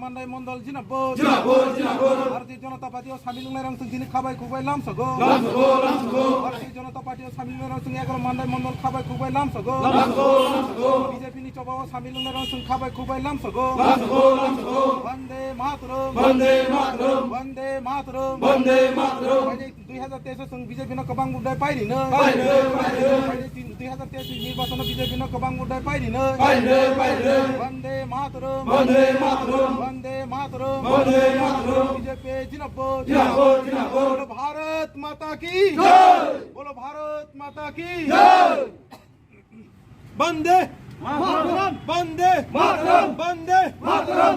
mandai mondol jinabo Bharatiya Janata Party o samil ngai rang sing khabai khubai lam sago Bharatiya Janata Party o samil ngai rang sing 11 mandai mondol khabai khubai lam sago BJP ni choba o samil ngai rang sing khabai khubai lam sago Vande Mataram Vande Mataram Vande Mataram Vande Mataram 2023 sing BJP na kabang budai pairi na 2023 নির্বাচন BJP না কবাং উডাই পাইরি না বন্দে মাতরম বন্দে মাতরম বন্দে মাতরম বন্দে মাতরম BJP জিন্দাবাদ জিন্দাবাদ জিন্দাবাদ বলো ভারত মাতা কি জয় বলো ভারত মাতা কি জয় বন্দে মাতরম বন্দে মাতরম বন্দে মাতরম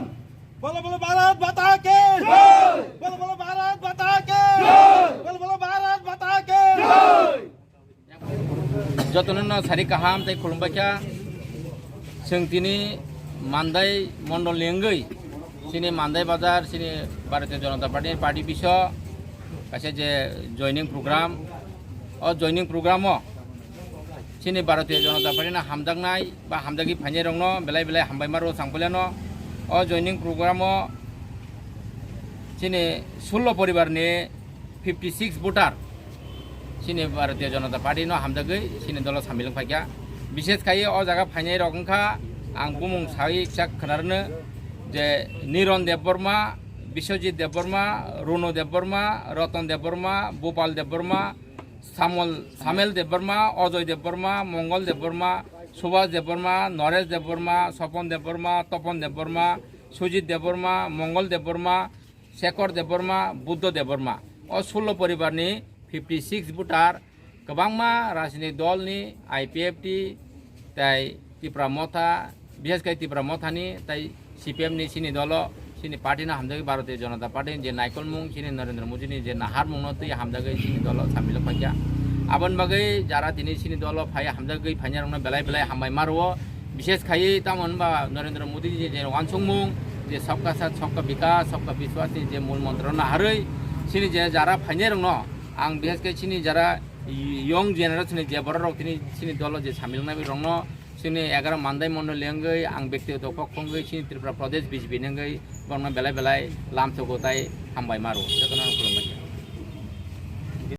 বলো বলো ভারত মাতা কি জয় বলো বলো ভারত মাতা কি জয় বলো বলো ভারত মাতা কি জয় যতন সারি কাহাম তাই খুলুমবাইকা जों दिनै मान्दाय मण्डल लेंगै सिनि मान्दाय बाजार सिनि भारतीय जनता पार्टी बिसय कासे जे जयनिं प्रग्राम अ जयनिं प्रग्रामो सिनि भारतीय जनता पार्टी ना हामदांनाय बा हामदागि फाइनाय रंनो बेलाय बेलाय हामबायमारो सांफुल्यानो अ जयनिं प्रग्रामो सिनि 16 परिवारनि 56 भोटार सिनि भारतीय जनता पार्टी नो हामदागै सिनि दल सामिल फाइया विशेष खायै अ जागा फाइनाय रगंखा आं बुमुं साइ चाक खनारनो जे निरन देबबर्मा विश्वजित देबबर्मा रुनु देबबर्मा रतन देबबर्मा गोपाल देबबर्मा सामेल देबबर्मा अजय देबबर्मा मंगल देबबर्मा सुभाष देबबर्मा नरेश देबबर्मा सपन देबबर्मा तपन देबबर्मा सुजित देबबर्मा मंगल देबबर्मा शेखर देबबर्मा बुद्ध देबबर्मा अ 16 परिवारनि 56 भोटार गोबांमा राजनीतिक दलनि आईपीएफटी ताई तिप्रा मथा विशेषकै तिप्रा मथानि ताई सीपीएमनि सिनि दल सिनि पार्टीना हामजागै भारतीय जनता पार्टी जे नायकल मुं सिनि नरेन्द्र मोदीनि जे नाहार मुंनो तै हामजागै सिनि दल सामिल फाइया आबन बागै जारा दिनै सिनि दल फाय हामजागै फाइना रंनो बेलाय बेलाय हामबाय मारो विशेष खायै तामोन बा नरेन्द्र मोदी जे वानसुं मुं जे सबका साथ सबका विकास सबका विश्वास जे मूल मंत्र नाहारै सिनि जे जारा फाइना रंनो आं विशेषकै सिनि जारा यंग जेनेरेशन जे बर सिनि दल जे सामिल रंनो सिनि 11 मान्दाय मण्डल लेंगै आं व्यक्तिगत पक्षंगै सिनि त्रिपुरा प्रदेश बीजेपी नेंगै बरना बेलाय बेलाय लामथगोताय हामबाय मारो जखन खुलुमबाय।